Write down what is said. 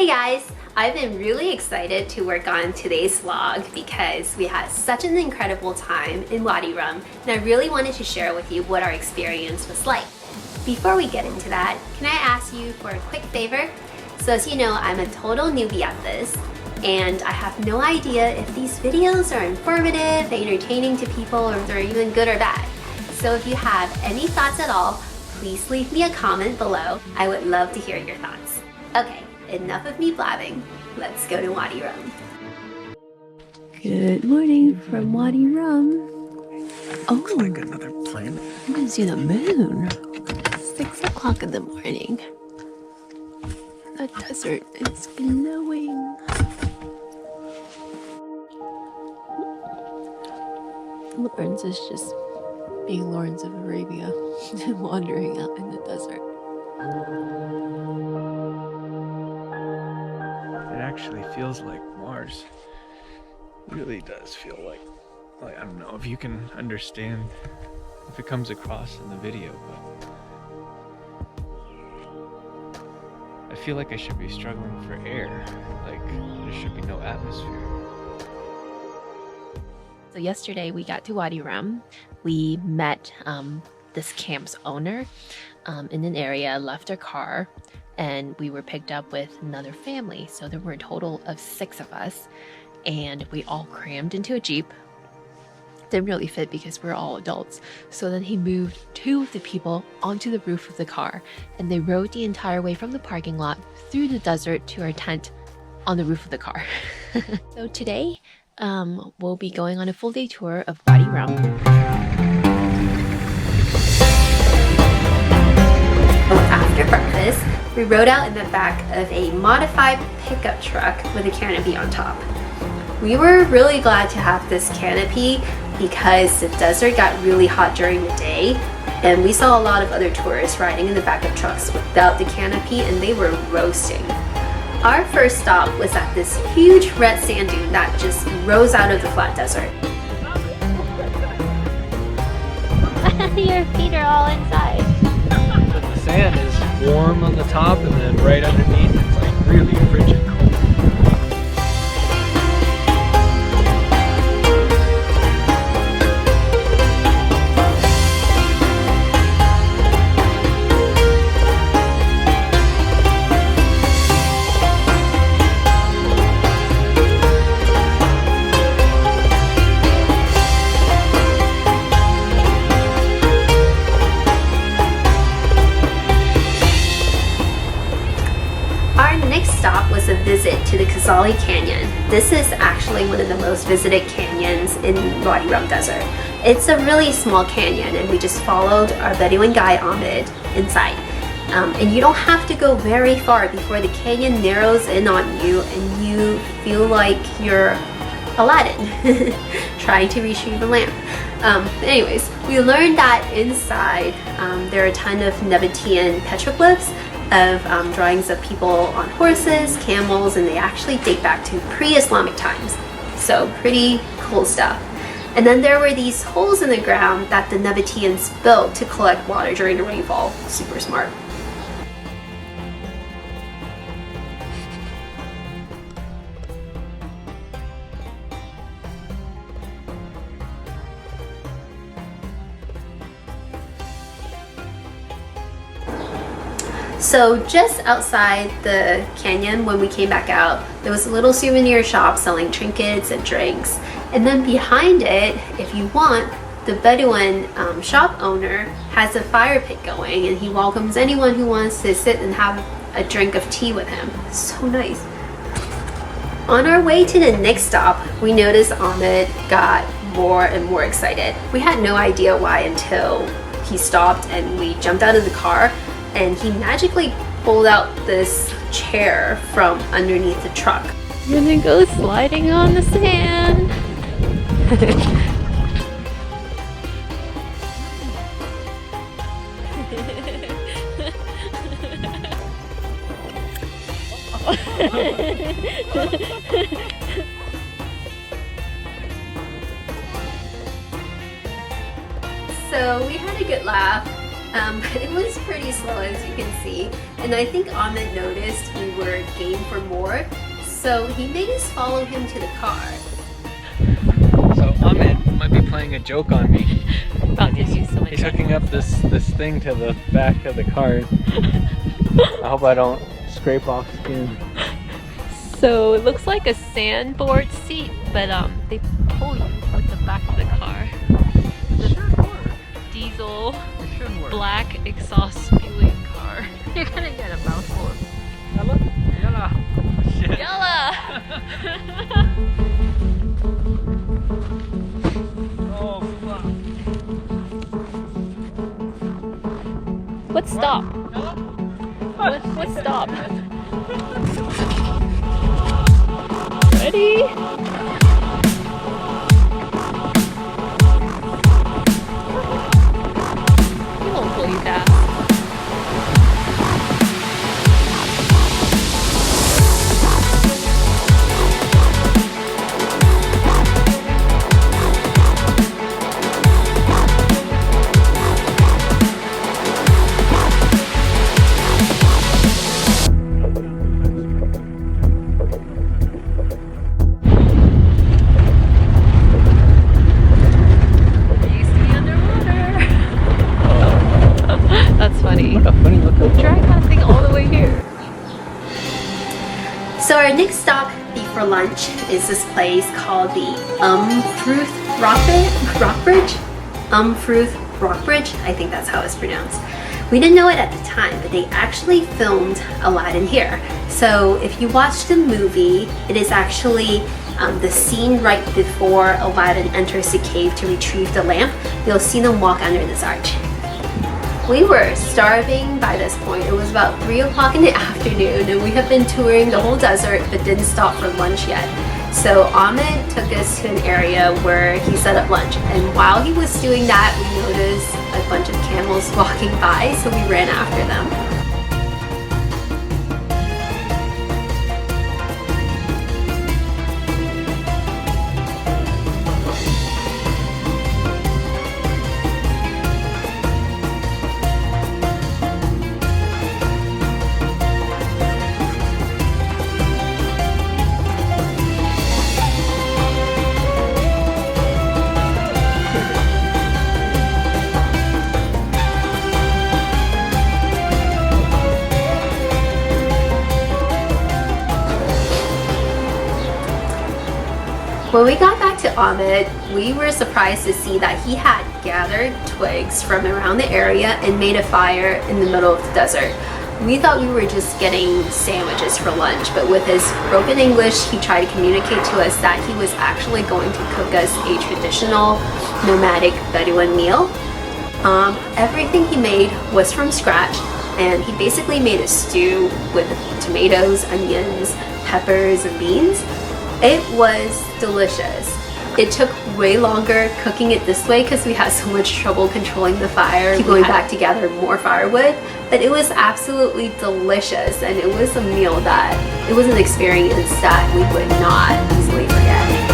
Hey guys! I've been really excited to work on today's vlog because we had such an incredible time in Wadi Rum, and I really wanted to share with you what our experience was like. Before we get into that, can I ask you for a quick favor? So as you know, I'm a total newbie at this, and I have no idea if these videos are informative, entertaining to people, or if they're even good or bad. So if you have any thoughts at all, please leave me a comment below. I would love to hear your thoughts. Okay, enough of me blabbing. Let's go to Wadi Rum. Good morning from Wadi Rum. Looks like another planet. I'm gonna see the moon. 6 o'clock in the morning. The desert is glowing. Lawrence is just being Lawrence of Arabia, wandering out in the desert. It actually feels like Mars. It really does feel like I don't know if you can understand, if it comes across in the video, but I feel like I should be struggling for air, like there should be no atmosphere. So yesterday we got to Wadi Rum. We met this camp's owner in an area, left our car, and we were picked up with another family. So there were a total of 6 of us, and we all crammed into a Jeep. Didn't really fit because we're all adults. So then he moved 2 of the people onto the roof of the car, and they rode the entire way from the parking lot through the desert to our tent on the roof of the car. So today, we'll be going on a full day tour of Wadi Rum. After breakfast, we rode out in the back of a modified pickup truck with a canopy on top. We were really glad to have this canopy because the desert got really hot during the day, and we saw a lot of other tourists riding in the back of trucks without the canopy, and they were roasting. Our first stop was at this huge red sand dune that just rose out of the flat desert. Your feet are all inside. But the sand is warm on the top, and then right underneath it's like really frigid cold. A visit to the Kasauli Canyon. This is actually one of the most visited canyons in Wadi Rum Desert. It's a really small canyon, and we just followed our Bedouin guide Ahmed inside. And you don't have to go very far before the canyon narrows in on you and you feel like you're Aladdin trying to retrieve a lamp. Anyways, we learned that inside there are a ton of Nabatean petroglyphs of drawings of people on horses, camels, and they actually date back to pre-Islamic times. So pretty cool stuff. And then there were these holes in the ground that the Nabateans built to collect water during the rainfall. Super smart. So just outside the canyon, when we came back out, there was a little souvenir shop selling trinkets and drinks. And then behind it, if you want, the Bedouin shop owner has a fire pit going, and he welcomes anyone who wants to sit and have a drink of tea with him. So nice. On our way to the next stop, we noticed Ahmed got more and more excited. We had no idea why until he stopped and we jumped out of the car, and he magically pulled out this chair from underneath the truck. I'm gonna go sliding on the sand. So we had a good laugh. But it was pretty slow, as you can see. And I think Ahmed noticed we were game for more, so he made us follow him to the car. So Ahmed might be playing a joke on me. About to use so many He's hooking up this thing to the back of the car. I hope I don't scrape off skin. So it looks like a sandboard seat, but they pull you with the back of the car. Diesel, black exhaust spewing car. You're gonna get a mouthful of Yalla. Shit. yalla. Oh fuck. What stop? What stop? Ready? He won't pull you fast. So our next stop before lunch is this place called the Umfruth Rock Bridge? Umfruth Rock Bridge? I think that's how it's pronounced. We didn't know it at the time, but they actually filmed Aladdin here. So if you watch the movie, it is actually the scene right before Aladdin enters the cave to retrieve the lamp. You'll see them walk under this arch. We were starving by this point. It was about 3 o'clock in the afternoon and we have been touring the whole desert but didn't stop for lunch yet. So Ahmed took us to an area where he set up lunch, and while he was doing that we noticed a bunch of camels walking by, so we ran after them. When we got back to Ahmed, we were surprised to see that he had gathered twigs from around the area and made a fire in the middle of the desert. We thought we were just getting sandwiches for lunch, but with his broken English, he tried to communicate to us that he was actually going to cook us a traditional nomadic Bedouin meal. Everything he made was from scratch, and he basically made a stew with tomatoes, onions, peppers, and beans. It was delicious. It took way longer cooking it this way because we had so much trouble controlling the fire. Keep going back to gather more firewood, but it was absolutely delicious, and it was a meal that, it was an experience that we would not easily forget.